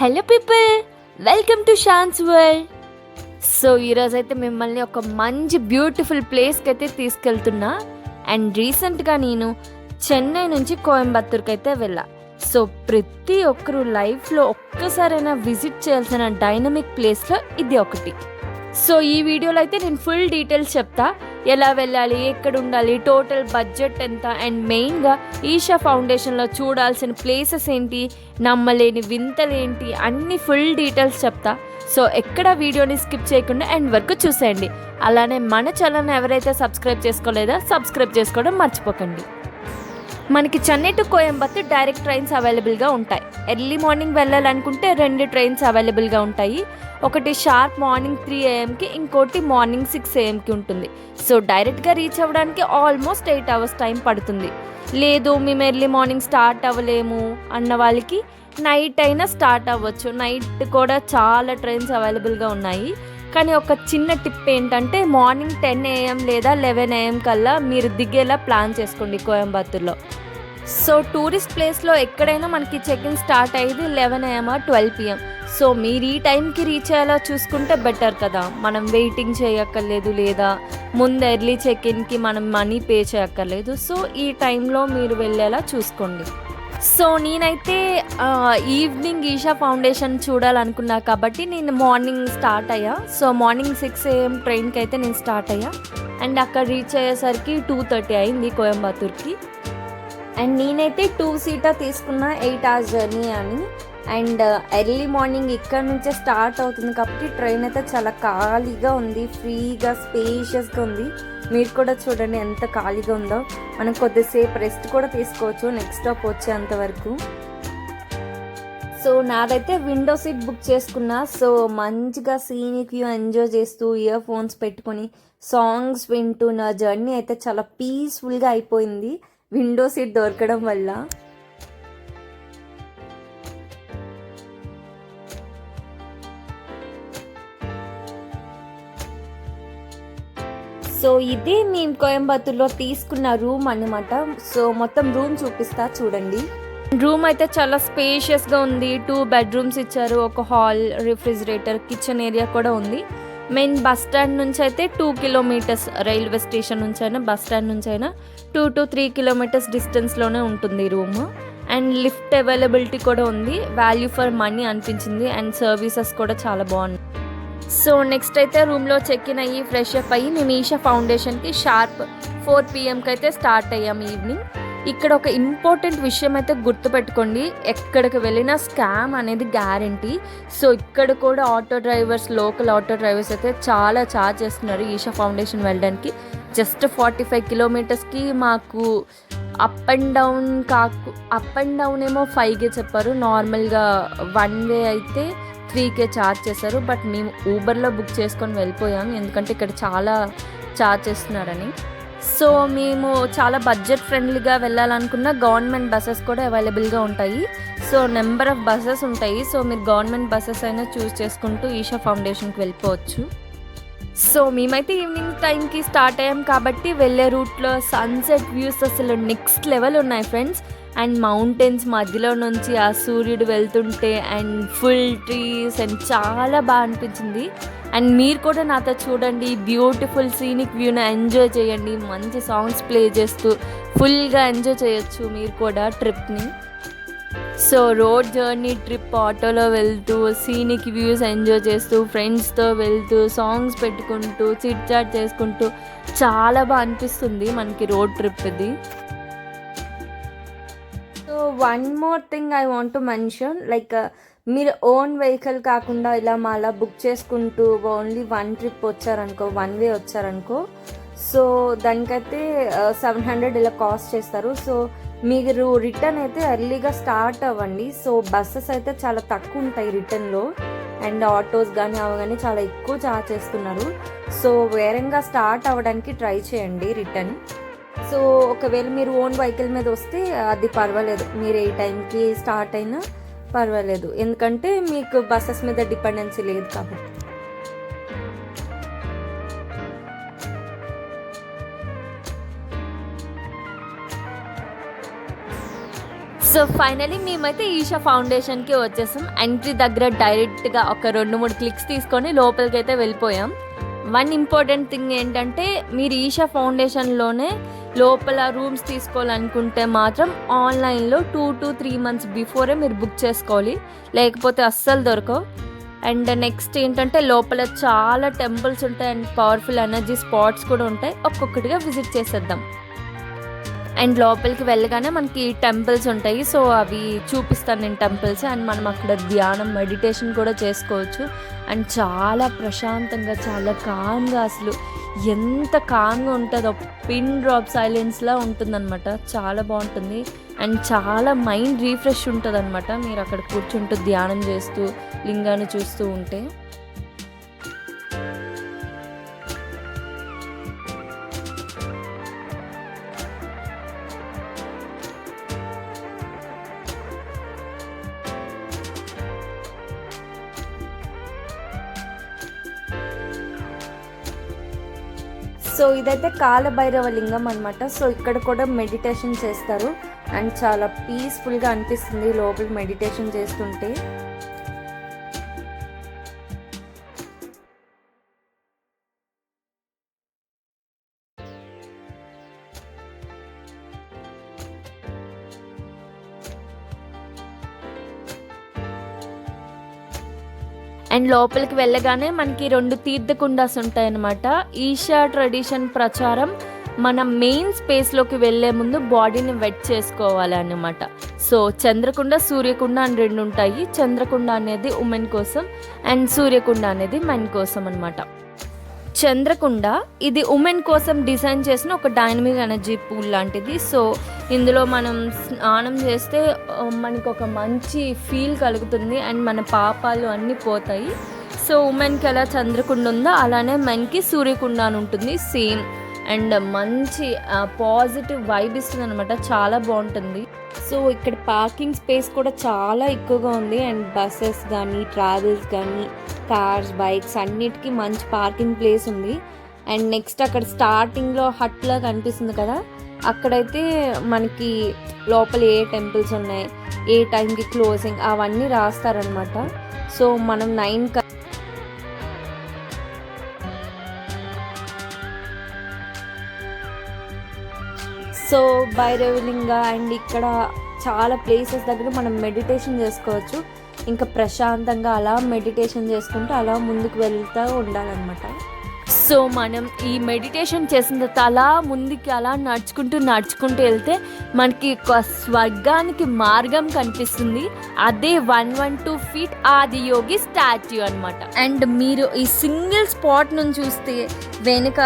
Hello people, welcome to Shaan's world. So ఈరోజు అయితే మిమ్మల్ని ఒక మంచి బ్యూటిఫుల్ ప్లేస్కి అయితే తీసుకెళ్తున్నా. అండ్ రీసెంట్గా నేను చెన్నై నుంచి కోయంబత్తూర్కి అయితే వెళ్ళా. సో ప్రతి ఒక్కరు లైఫ్లో ఒక్కసారైనా విజిట్ చేయాల్సిన డైనమిక్ ప్లేస్లో ఇది ఒకటి. సో ఈ వీడియోలో అయితే నేను ఫుల్ డీటెయిల్స్ చెప్తా, ఎలా వెళ్ళాలి, ఎక్కడ ఉండాలి, టోటల్ బడ్జెట్ ఎంత, అండ్ మెయిన్గా ఈషా ఫౌండేషన్లో చూడాల్సిన ప్లేసెస్ ఏంటి, నమ్మలేని వింతలు ఏంటి, అన్ని ఫుల్ డీటెయిల్స్ చెప్తా. సో ఎక్కడ వీడియోని స్కిప్ చేయకుండా ఎండ్ వరకు చూసేయండి. అలానే మన ఛానల్ని ఎవరైతే సబ్స్క్రైబ్ చేసుకోలేదో సబ్స్క్రైబ్ చేసుకోవడం మర్చిపోకండి. మనకి Chennai to Coimbatore direct trains అవైలబుల్గా ఉంటాయి. ఎర్లీ మార్నింగ్ వెళ్ళాలనుకుంటే 2 ట్రైన్స్ అవైలబుల్గా ఉంటాయి. ఒకటి షార్ప్ మార్నింగ్ 3 AM, ఇంకోటి మార్నింగ్ 6 AM ఉంటుంది. సో డైరెక్ట్గా రీచ్ అవ్వడానికి ఆల్మోస్ట్ 8 hours టైం పడుతుంది. లేదు మేము ఎర్లీ మార్నింగ్ స్టార్ట్ అవ్వలేము అన్న వాళ్ళకి నైట్ అయినా స్టార్ట్ అవ్వచ్చు. నైట్ కూడా చాలా ట్రైన్స్ అవైలబుల్గా ఉన్నాయి. కానీ ఒక చిన్న టిప్ ఏంటంటే మార్నింగ్ 10 AM లేదా 11 AM కల్లా మీరు దిగేలా ప్లాన్ చేసుకోండి కోయంబత్తూర్లో. సో టూరిస్ట్ ప్లేస్లో ఎక్కడైనా మనకి చెక్-ఇన్ స్టార్ట్ అయ్యేది 11 AM or 12 PM. సో మీరు ఈ టైంకి రీచ్ అయ్యేలా చూసుకుంటే బెటర్ కదా. మనం వెయిటింగ్ చేయక్కర్లేదు, లేదా ముందు ఎర్లీ చెక్-ఇన్కి మనం మనీ పే చేయక్కర్లేదు. సో ఈ టైంలో మీరు వెళ్ళేలా చూసుకోండి. సో నేనైతే ఈవినింగ్ ఈషా ఫౌండేషన్ చూడాలనుకున్నా కాబట్టి నేను మార్నింగ్ స్టార్ట్ అయ్యా. సో మార్నింగ్ 6 AM ట్రైన్కి అయితే నేను స్టార్ట్ అయ్యా. అండ్ అక్కడ రీచ్ అయ్యేసరికి 2:30 అయింది కోయంబత్తూర్కి. అండ్ నేనైతే 2-seater తీసుకున్న 8 hours జర్నీ అని. అండ్ ఎర్లీ మార్నింగ్ ఇక్కడ నుంచే స్టార్ట్ అవుతుంది కాబట్టి ట్రైన్ అయితే చాలా ఖాళీగా ఉంది, ఫ్రీగా స్పేషియస్గా ఉంది. మీరు కూడా చూడండి ఎంత ఖాళీగా ఉందో. మనం కొద్దిసేపు రెస్ట్ కూడా తీసుకోవచ్చు నెక్స్ట్ స్టాప్ వచ్చేంత వరకు. సో నాదైతే విండో సీట్ బుక్ చేసుకున్నా. సో మంచిగా సీనిక్ వ్యూ ఎంజాయ్ చేస్తూ ఇయర్ ఫోన్స్ పెట్టుకొని సాంగ్స్ వింటూ నా జర్నీ అయితే చాలా పీస్ఫుల్గా అయిపోయింది విండో సీట్ దొరకడం వల్ల. సో ఇదే మేము కోయంబత్తూర్లో తీసుకున్న రూమ్ అన్నమాట. సో మొత్తం రూమ్ చూపిస్తా చూడండి. రూమ్ అయితే చాలా స్పేషియస్గా ఉంది. 2 bedrooms ఇచ్చారు, ఒక హాల్, రిఫ్రిజిరేటర్, కిచెన్ ఏరియా కూడా ఉంది. మెయిన్ బస్ స్టాండ్ నుంచి అయితే 2 kilometers, రైల్వే స్టేషన్ నుంచి అయినా బస్ స్టాండ్ నుంచి అయినా 2 to 3 kilometers డిస్టెన్స్లోనే ఉంటుంది రూమ్. అండ్ లిఫ్ట్ అవైలబిలిటీ కూడా ఉంది. వాల్యూ ఫర్ మనీ అనిపించింది. అండ్ సర్వీసెస్ కూడా చాలా బాగున్నాయి. సో నెక్స్ట్ అయితే రూమ్లో చెక్-ఇన్ అయ్యి ఫ్రెష్ అప్ అయ్యి మేము ఈషా ఫౌండేషన్కి షార్ప్ 4 PMకి అయితే స్టార్ట్ అయ్యాము ఈవినింగ్. ఇక్కడ ఒక ఇంపార్టెంట్ విషయం అయితే గుర్తుపెట్టుకోండి, ఎక్కడికి వెళ్ళినా స్కామ్ అనేది గ్యారంటీ. సో ఇక్కడ కూడా auto drivers, local auto drivers అయితే చాలా ఛార్జ్ చేస్తున్నారు ఈషా ఫౌండేషన్ వెళ్ళడానికి. జస్ట్ 45 kilometersకి మాకు అప్ అండ్ డౌన్ ఏమో 5K చెప్పారు. నార్మల్గా 1 way అయితే 3K ఛార్జ్ చేశారు. బట్ మేము ఊబర్లో బుక్ చేసుకొని వెళ్ళిపోయాం, ఎందుకంటే ఇక్కడ చాలా ఛార్జ్ చేస్తున్నారని. సో మేము చాలా బడ్జెట్ ఫ్రెండ్లీగా వెళ్ళాలనుకున్న గవర్నమెంట్ బస్సెస్ కూడా అవైలబుల్గా ఉంటాయి. సో నెంబర్ ఆఫ్ బస్సెస్ ఉంటాయి. సో మీరు గవర్నమెంట్ బస్సెస్ అయినా చూస్ చేసుకుంటూ ఈషా ఫౌండేషన్కి వెళ్ళిపోవచ్చు. సో మేమైతే ఈవినింగ్ టైంకి స్టార్ట్ అయ్యాం కాబట్టి వెళ్ళే రూట్లో సన్సెట్ వ్యూస్ అసలు నెక్స్ట్ లెవెల్ ఉన్నాయి ఫ్రెండ్స్. అండ్ మౌంటైన్స్ మధ్యలో నుంచి ఆ సూర్యుడు వెళ్తుంటే అండ్ ఫుల్ ట్రీస్ అండ్ చాలా బాగా అనిపించింది. అండ్ మీరు కూడా నాతో చూడండి, బ్యూటిఫుల్ సీనిక్ వ్యూని ఎంజాయ్ చేయండి. మంచి సాంగ్స్ ప్లే చేస్తూ ఫుల్గా ఎంజాయ్ చేయొచ్చు మీరు కూడా ట్రిప్ని. సో రోడ్ జర్నీ ట్రిప్ ఆటోలో వెళ్తూ సీనిక్ వ్యూస్ ఎంజాయ్ చేస్తూ ఫ్రెండ్స్తో వెళ్తూ సాంగ్స్ పెట్టుకుంటూ చిట్ చాట్ చేసుకుంటూ చాలా బాగా అనిపిస్తుంది మనకి రోడ్ ట్రిప్ ఇది. So one more thing I want to mention, like మీరు ఓన్ వెహికల్ కాకుండా ఇలా మాలా బుక్ చేసుకుంటూ ఓన్లీ 1 trip వచ్చారనుకో, 1 way వచ్చారనుకో, సో దానికైతే 700 ఇలా కాస్ట్ చేస్తారు. సో మీరు రిటర్న్ అయితే ఎర్లీగా స్టార్ట్ అవ్వండి. సో బస్సెస్ అయితే చాలా తక్కువ ఉంటాయి రిటర్న్లో. అండ్ ఆటోస్ కానీ అవి కానీ చాలా ఎక్కువ ఛార్జ్ చేస్తున్నారు. సో వేరంగా స్టార్ట్ అవ్వడానికి ట్రై చేయండి రిటర్న్. సో ఒకవేళ మీరు ఓన్ వెహికల్ మీద వస్తే అది పర్వాలేదు, మీరు ఏ టైంకి స్టార్ట్ అయినా పర్వాలేదు, ఎందుకంటే మీకు బస్సెస్ మీద డిపెండెన్సీ లేదు కాబట్టి. సో ఫైనలీ మేమైతే ఈషా ఫౌండేషన్కి వచ్చేసాం. ఎంట్రీ దగ్గర డైరెక్ట్గా ఒక 2-3 క్లిక్స్ తీసుకొని లోపలికి అయితే వెళ్ళిపోయాం. వన్ ఇంపార్టెంట్ థింగ్ ఏంటంటే మీరు ఈషా ఫౌండేషన్లోనే లోపల రూమ్స్ తీసుకోవాలనుకుంటే మాత్రం ఆన్లైన్లో 2 to 3 months బిఫోరే మీరు బుక్ చేసుకోవాలి, లేకపోతే అస్సలు దొరకవు. అండ్ నెక్స్ట్ ఏంటంటే లోపల చాలా టెంపుల్స్ ఉంటాయి అండ్ పవర్ఫుల్ ఎనర్జీ స్పాట్స్ కూడా ఉంటాయి. ఒక్కొక్కటిగా విజిట్ చేసేద్దాం. అండ్ లోపలికి వెళ్ళగానే మనకి టెంపుల్స్ ఉంటాయి, సో అవి చూపిస్తాను నేను టెంపుల్స్. అండ్ మనం అక్కడ ధ్యానం మెడిటేషన్ కూడా చేసుకోవచ్చు. అండ్ చాలా ప్రశాంతంగా చాలా కామ్గా, అసలు ఎంత కామ్గా ఉంటుందో పిన్ డ్రాప్ సైలెన్స్లా ఉంటుందన్నమాట. చాలా బాగుంటుంది అండ్ చాలా మైండ్ రీఫ్రెష్ ఉంటుంది అనమాట మీరు అక్కడ కూర్చుంటూ ధ్యానం చేస్తూ లింగాన్ని చూస్తూ ఉంటే. సో ఇదైతే కాలభైరవ లింగం అనమాట. సో ఇక్కడ కూడా మెడిటేషన్ చేస్తారు అండ్ చాలా పీస్ఫుల్గా అనిపిస్తుంది లోపల మెడిటేషన్ చేస్తుంటే. అండ్ లోపలికి వెళ్ళగానే మనకి 2 తీర్థకుండాస్ ఉంటాయన్నమాట. ఈషా ట్రెడిషన్ ప్రచారం మన మెయిన్ స్పేస్లోకి వెళ్ళే ముందు బాడీని వెట్ చేసుకోవాలి అన్నమాట. సో చంద్రకుండ సూర్యకుండ అని 2 ఉంటాయి. చంద్రకుండ అనేది ఉమెన్ కోసం అండ్ సూర్యకుండ అనేది మెన్ కోసం అనమాట. చంద్రకుండ ఇది ఉమెన్ కోసం డిజైన్ చేసిన ఒక డైనమిక్ ఎనర్జీ పూల్ లాంటిది. సో ఇందులో మనం స్నానం చేస్తే మనకు ఒక మంచి ఫీల్ కలుగుతుంది అండ్ మన పాపాలు అన్నీ పోతాయి. సో ఉమెన్కి ఎలా చంద్రకుండ ఉందో అలానే మెన్కి సూర్యకుండ అని ఉంటుంది సేమ్. అండ్ మంచి పాజిటివ్ వైబ్ ఇస్తుంది అనమాట, చాలా బాగుంటుంది. సో ఇక్కడ పార్కింగ్ స్పేస్ కూడా చాలా ఎక్కువగా ఉంది అండ్ బస్సెస్ కానీ ట్రావెల్స్ కానీ కార్స్ బైక్స్ అన్నిటికీ మంచి పార్కింగ్ ప్లేస్ ఉంది. అండ్ నెక్స్ట్ అక్కడ స్టార్టింగ్లో హట్లా కనిపిస్తుంది కదా, అక్కడైతే మనకి లోపల ఏ టెంపుల్స్ ఉన్నాయి, ఏ టైంకి క్లోజింగ్ అవన్నీ రాస్తారనమాట. సో మనం 9 సో భైరవలింగ అండ్ ఇక్కడ చాలా ప్లేసెస్ దగ్గర మనం మెడిటేషన్ చేసుకోవచ్చు. ఇంకా ప్రశాంతంగా అలా మెడిటేషన్ చేసుకుంటూ అలా ముందుకు వెళ్తూ ఉండాలన్నమాట. సో మనం ఈ మెడిటేషన్ చేసిన తర్వాత అలా ముందుకి అలా నడుచుకుంటూ వెళ్తే మనకి ఒక స్వర్గానికి మార్గం కనిపిస్తుంది. అదే 112 feet ఆదియోగి స్టాచ్యూ అనమాట. అండ్ మీరు ఈ సింగిల్ స్పాట్ నుంచి చూస్తే వెనుక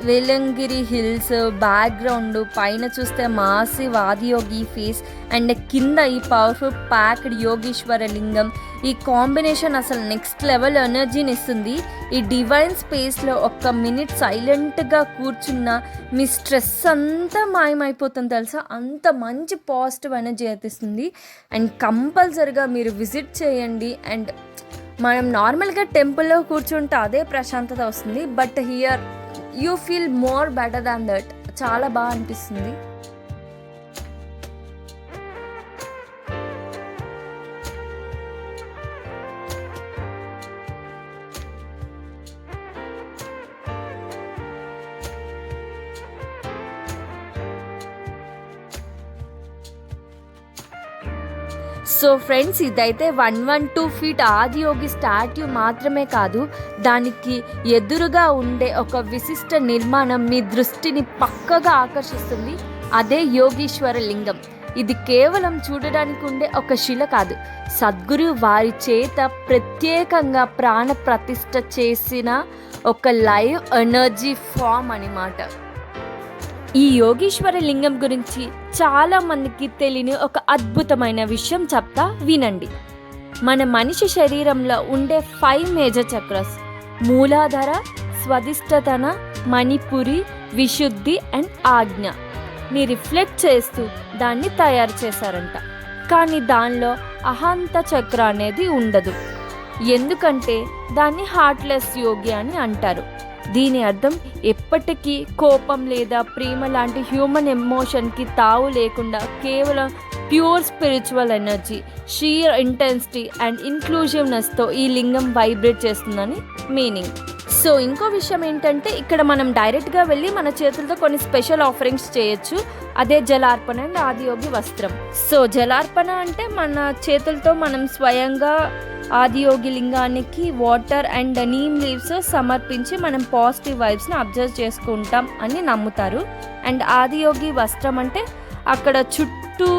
వేలంగిరి హిల్స్ బ్యాక్గ్రౌండ్, పైన చూస్తే మాసివ్ ఆదియోగి ఫేస్ అండ్ కింద ఈ పవర్ఫుల్ ప్యాక్డ్ యోగీశ్వర లింగం. ఈ కాంబినేషన్ అసలు నెక్స్ట్ లెవెల్ ఎనర్జీని ఇస్తుంది. ఈ డివైన్ స్పేస్లో 1 minute సైలెంట్గా కూర్చున్న మీ స్ట్రెస్ అంతా మాయమైపోతుంది తెలుసా, అంత మంచి పాజిటివ్ ఎనర్జీ అయితేస్తుంది. అండ్ కంపల్సరిగా మీరు విజిట్ చేయండి. అండ్ మనం నార్మల్గా టెంపుల్లో కూర్చుంటే అదే ప్రశాంతత వస్తుంది, but here you feel more better than that. చాలా బాగా అనిపిస్తుంది. సో ఫ్రెండ్స్, ఇదైతే 112 feet ఆదియోగి స్టాట్యూ మాత్రమే కాదు, దానికి ఎదురుగా ఉండే ఒక విశిష్ట నిర్మాణం మీ దృష్టిని పక్కగా ఆకర్షిస్తుంది. అదే యోగీశ్వర లింగం. ఇది కేవలం చూడడానికి ఉండే ఒక శిల కాదు, సద్గురు వారి చేత ప్రత్యేకంగా ప్రాణ ప్రతిష్ఠ చేసిన ఒక లైవ్ ఎనర్జీ ఫామ్ అన్నమాట. ఈ యోగీశ్వర లింగం గురించి చాలా మందికి తెలియని ఒక అద్భుతమైన విషయం చెప్తా వినండి. మన మనిషి శరీరంలో ఉండే 5 మేజర్ చక్రాస్ మూలాధార, స్వధిష్ఠతన, మణిపురి, విశుద్ధి అండ్ ఆజ్ఞ ని రిఫ్లెక్ట్ చేస్తూ దాన్ని తయారు చేశారంట. కానీ దానిలో అహంత చక్ర అనేది ఉండదు, ఎందుకంటే దాన్ని హార్ట్లెస్ యోగి అని అంటారు. దీని అర్థం ఎప్పటికీ కోపం లేదా ప్రేమ లాంటి హ్యూమన్ ఎమోషన్కి తావు లేకుండా కేవలం pure spiritual energy, sheer intensity and ఇన్క్లూజివ్నెస్తో ఈ లింగం వైబ్రేట్ చేస్తుందని మీనింగ్. సో ఇంకో విషయం ఏంటంటే ఇక్కడ మనం డైరెక్ట్గా వెళ్ళి మన చేతులతో కొన్ని స్పెషల్ ఆఫరింగ్స్ చేయొచ్చు. అదే జలార్పణ అండ్ ఆదియోగి వస్త్రం. సో జలార్పణ అంటే మన చేతులతో మనం స్వయంగా ఆదియోగి లింగానికి వాటర్ అండ్ నీమ్ లీవ్స్ సమర్పించి మనం పాజిటివ్ వైబ్స్ని అబ్జర్వ్ చేసుకుంటాం అని నమ్ముతారు. అండ్ ఆదియోగి వస్త్రం అంటే అక్కడ చుట్టూ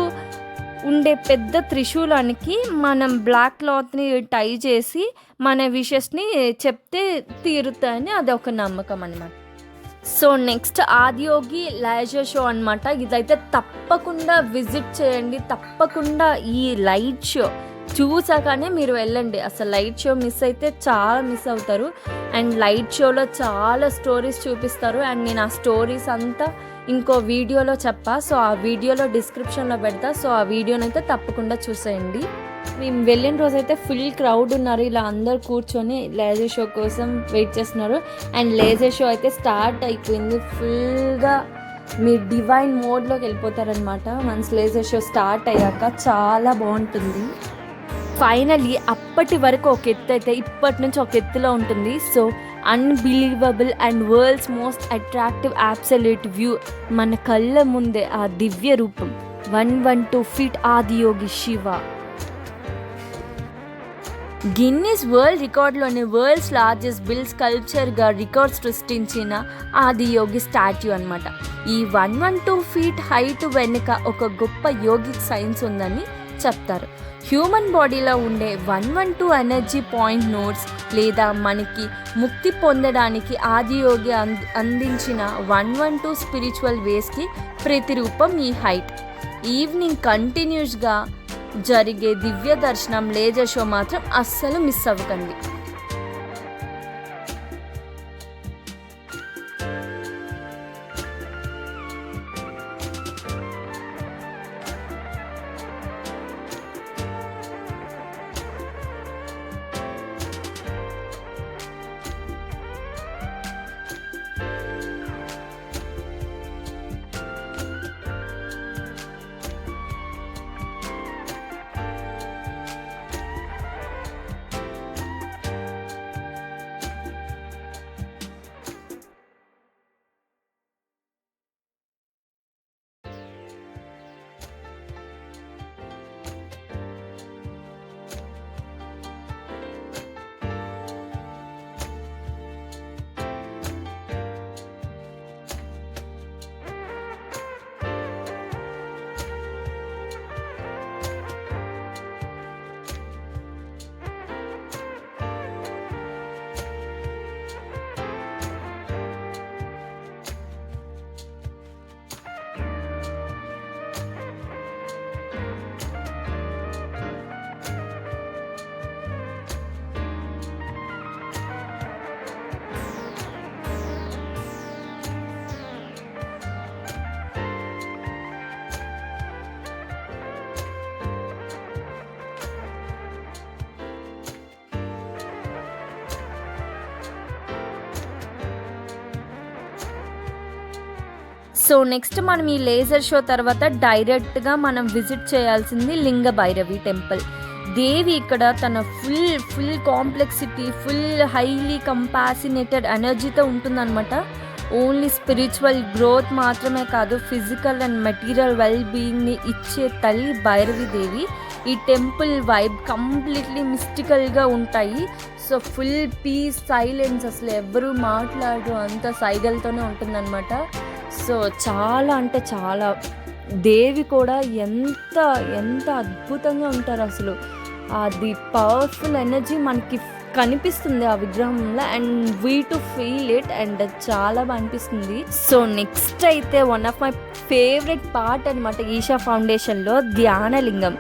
ఉండే పెద్ద త్రిశూలానికి మనం బ్లాక్ క్లాత్ని టై చేసి మన విషెస్ని చెప్తే తీరుతాయని అదొక నమ్మకం అనమాట. So next Adiyogi laser show అనమాట. ఇదైతే తప్పకుండా విజిట్ చేయండి. తప్పకుండా ఈ లైట్ షో చూసాకనే మీరు వెళ్ళండి. అసలు లైట్ షో మిస్ అయితే చాలా మిస్ అవుతారు. అండ్ లైట్ షోలో చాలా స్టోరీస్ చూపిస్తారు. అండ్ నేను ఆ స్టోరీస్ అంతా ఇంకో వీడియోలో చెప్పా. సో ఆ వీడియోలో డిస్క్రిప్షన్లో పెడతా. సో ఆ వీడియోనైతే తప్పకుండా చూసేయండి. మేము వెళ్ళిన రోజైతే ఫుల్ క్రౌడ్ ఉన్నారు. ఇలా అందరు కూర్చొని లేజర్ షో కోసం వెయిట్ చేస్తున్నారు. అండ్ లేజర్ షో అయితే స్టార్ట్ అయిపోయింది. ఫుల్గా మీరు డివైన్ మోడ్లోకి వెళ్ళిపోతారనమాట వన్స్ లేజర్ షో స్టార్ట్ అయ్యాక. చాలా బాగుంటుంది. ఫైనలీ అప్పటి వరకు ఒక ఎత్తు అయితే ఇప్పటి నుంచి ఒక ఎత్తులో ఉంటుంది. So unbelievable and world's most attractive absolute view మన కళ్ళ ముందే. ఆ దివ్య రూపం 112 feet Adiyogi Shiva. Guinness world రికార్డ్లోని వరల్డ్స్ లార్జెస్ట్ బిల్ స్కల్ప్చర్గా రికార్డ్ సృష్టించిన ఆదియోగి స్టాట్యూ అనమాట. ఈ 112 feet హైట్ వెనుక ఒక గొప్ప యోగిక్ సైన్స్ ఉందని చెప్తారు. హ్యూమన్ బాడీలో ఉండే 112 ఎనర్జీ పాయింట్ నోడ్స్ లేదా మనకి ముక్తి పొందడానికి ఆదియోగి అందించిన 112 స్పిరిచువల్ వేస్కి ప్రతిరూపం ఈ హైట్. ఈవినింగ్ కంటిన్యూస్గా జరిగే దివ్య దర్శనం లేజర్ షో మాత్రం అస్సలు మిస్ అవ్వకండి. సో నెక్స్ట్ మనం ఈ లేజర్ షో తర్వాత డైరెక్ట్గా మనం విజిట్ చేయాల్సింది లింగ భైరవి టెంపుల్. దేవి ఇక్కడ తన ఫుల్ కాంప్లెక్సిటీ, ఫుల్ హైలీ కంపాసినేటెడ్ ఎనర్జీతో ఉంటుందన్నమాట. ఓన్లీ స్పిరిచువల్ గ్రోత్ మాత్రమే కాదు, ఫిజికల్ అండ్ మెటీరియల్ వెల్ బీయింగ్ని ఇచ్చే తల్లి భైరవి దేవి. ఈ టెంపుల్ వైబ్ కంప్లీట్లీ మిస్టికల్గా ఉంటాయి. సో ఫుల్ పీస్, సైలెన్స్, అసలు ఎవరు మాట్లాడు, అంత సైగలతోనే ఉంటుందన్నమాట. సో చాలా అంటే చాలా, దేవి కూడా ఎంత ఎంత అద్భుతంగా ఉంటారు అసలు. అది పవర్ఫుల్ ఎనర్జీ మనకి కనిపిస్తుంది ఆ విగ్రహంలో, and we to feel it, and చాలా బాగా అనిపిస్తుంది. సో నెక్స్ట్ అయితే one of my favourite part అనమాట ఈషా ఫౌండేషన్లో ధ్యానలింగం.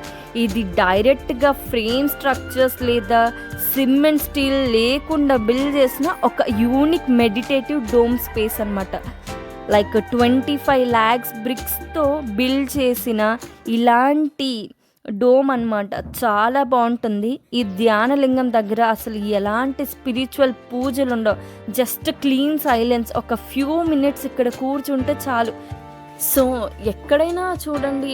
ఇది డైరెక్ట్గా ఫ్రేమ్ స్ట్రక్చర్స్ లేదా సిమెంట్ స్టీల్ లేకుండా బిల్డ్ చేసిన ఒక యూనిక్ మెడిటేటివ్ డోమ్ స్పేస్ అనమాట. లైక్ 25 lakhs బ్రిక్స్తో బిల్డ్ చేసిన ఇలాంటి డోమ్ అనమాట. చాలా బాగుంటుంది. ఈ ధ్యానలింగం దగ్గర అసలు ఎలాంటి స్పిరిచువల్ పూజలు ఉండవు, జస్ట్ క్లీన్ సైలెన్స్. ఒక ఫ్యూ మినిట్స్ ఇక్కడ కూర్చుంటే చాలు, సో, ఎక్కడైనా చూడండి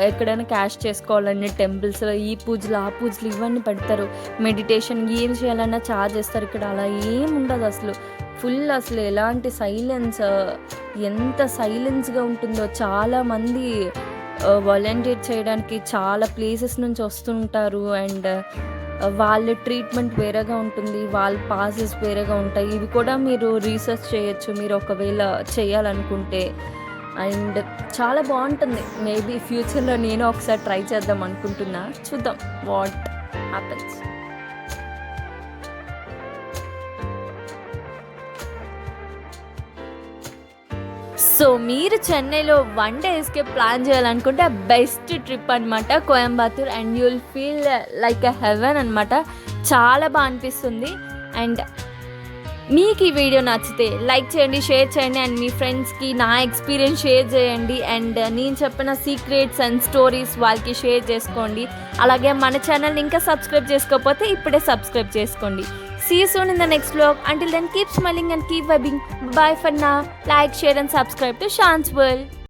ఎక్కడైనా క్యాష్ చేసుకోవాలంటే టెంపుల్స్‌లో ఈ పూజలు, ఆ పూజలు ఇవన్నీ పెడతారు. మెడిటేషన్ ఏం చేయాలన్నా చార్జేస్తారు. ఇక్కడ అలా ఏముండదసలు. ఫుల్ అసలు ఎలాంటి సైలెన్స్ ఎంత సైలెన్స్‌గా ఉంటుందో చాలామంది వాలంటీర్ చేయడానికి చాలా ప్లేసెస్ నుంచి వస్తుంటారు. అండ్ వాళ్ళ ట్రీట్మెంట్ వేరేగా ఉంటుంది. వాళ్ళ పాసెస్ వేరేగా ఉంటాయి. ఇవి కూడా మీరు రీసెర్చ్ చేయొచ్చు మీరు ఒకవేళ చేయాలనుకుంటే. అండ్ చాలా బావుంటుంది. మేబీ ఫ్యూచర్‌లో నేను ఒకసారి ట్రై చేద్దాం అనుకుంటున్నా. చూద్దాం వాట్ హ్యాపెన్స్. సో, మీరు చెన్నైలో 1 డే ఎస్కేప్ ప్లాన్ చేయాలనుకుంటే బెస్ట్ ట్రిప్ అనమాట Coimbatore. And you will feel like a haven అనమాట. చాలా బా అనిపిస్తుంది. అండ్ మీకు ఈ వీడియో నచ్చితే లైక్ చేయండి, షేర్ చేయండి అండ్ మీ ఫ్రెండ్స్‌కి నా ఎక్స్‌పీరియన్స్ షేర్ చేయండి. అండ్ నేను చెప్పిన సీక్రెట్స్ అండ్ స్టోరీస్ వాళ్ళకి షేర్ చేసుకోండి. అలాగే మన ఛానల్‌ని ఇంకా సబ్స్క్రైబ్ చేసుకోకపోతే ఇప్పుడే సబ్స్క్రైబ్ చేసుకోండి. See you soon in the next vlog. Until then, keep smiling and keep vibing. Bye for now. Like, share and subscribe to Shan's World.